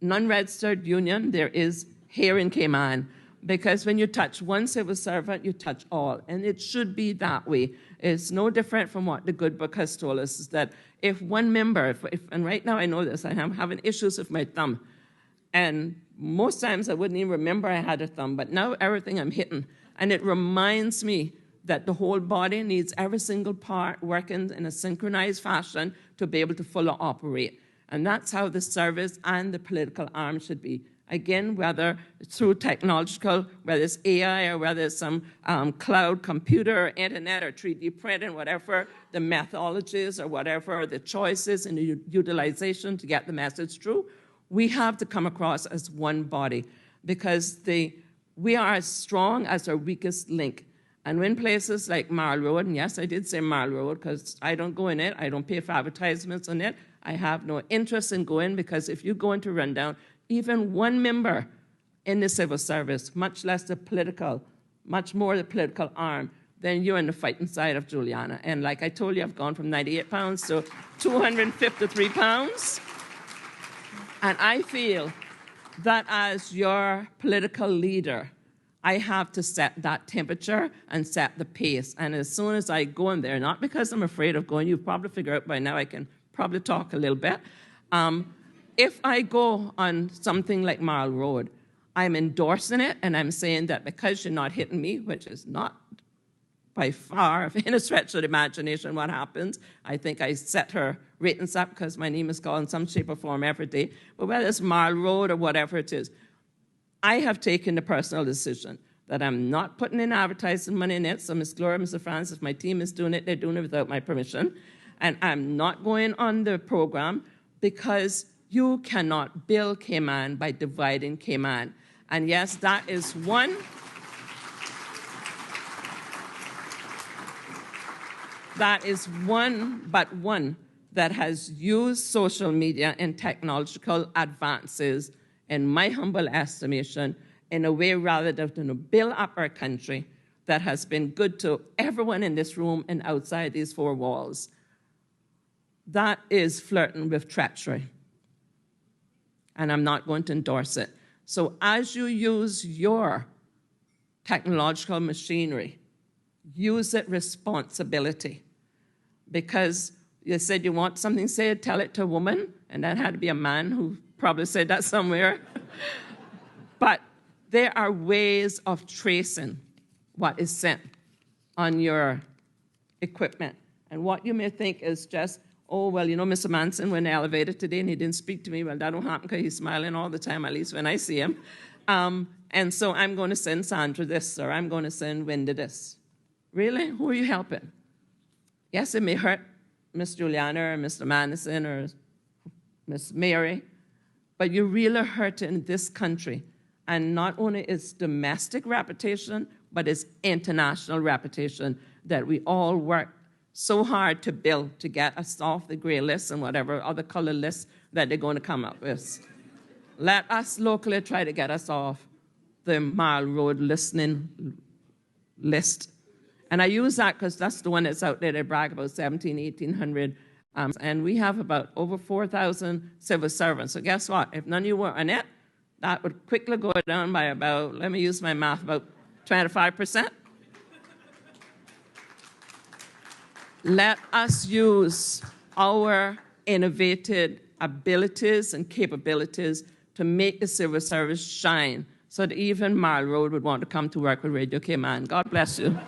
non-registered union, there is here in Cayman. Because when you touch one civil servant, you touch all. And it should be that way. It's no different from what the good book has told us, is that if one member, and right now I know this, I am having issues with my thumb. And most times I wouldn't even remember I had a thumb, but now everything I'm hitting. And it reminds me that the whole body needs every single part working in a synchronized fashion to be able to fully operate. And that's how the service and the political arm should be. Again, whether through technological, whether it's AI or whether it's some cloud computer, or internet, or 3D printing, whatever the methodologies or whatever the choices and the utilization to get the message through, we have to come across as one body because we are as strong as our weakest link. And when places like Marl Road, and yes, I did say Marl Road because I don't go in it, I don't pay for advertisements on it, I have no interest in going because if you go into Rundown, even one member in the civil service, much less the political, much more the political arm, then you're in the fighting side of Juliana. And like I told you, I've gone from 98 pounds to 253 pounds. And I feel that as your political leader, I have to set that temperature and set the pace. And as soon as I go in there, not because I'm afraid of going, you've probably figured out by now I can probably talk a little bit. If I go on something like Marl Road, I'm endorsing it, and I'm saying that because you're not hitting me, which is not by far in a stretch of the imagination what happens. I think I set her ratings up because my name is called in some shape or form every day. But whether it's Marl Road or whatever it is, I have taken the personal decision that I'm not putting in advertising money in it. So Ms. Gloria, Mr. Francis, my team is doing it. They're doing it without my permission. And I'm not going on the program because you cannot build Cayman by dividing Cayman. And yes, that is one. That is one, but one that has used social media and technological advances, in my humble estimation, in a way rather than build up our country that has been good to everyone in this room and outside these four walls. That is flirting with treachery. And I'm not going to endorse it. So as you use your technological machinery, use it responsibility. Because you said you want something said, tell it to a woman, and that had to be a man who probably said that somewhere. But there are ways of tracing what is sent on your equipment. And what you may think is just, oh, well, you know, Mr. Manson went in the elevator today and he didn't speak to me. Well, that don't happen because he's smiling all the time, at least when I see him. And so I'm going to send Sandra this, or I'm going to send Wendy this. Really? Who are you helping? Yes, it may hurt Miss Juliana or Mr. Madison or Miss Mary, but you're really hurting this country. And not only its domestic reputation, but its international reputation that we all work so hard to build to get us off the gray list and whatever other color lists that they're going to come up with. Let us locally try to get us off the Marl Road listening list. And I use that because that's the one that's out there. They brag about 1,800. And we have about over 4,000 civil servants. So guess what? If none of you were on it, that would quickly go down by about, let me use my math, about 25%. Let us use our innovative abilities and capabilities to make the civil service shine so that even Marl Road would want to come to work with Radio Cayman. God bless you.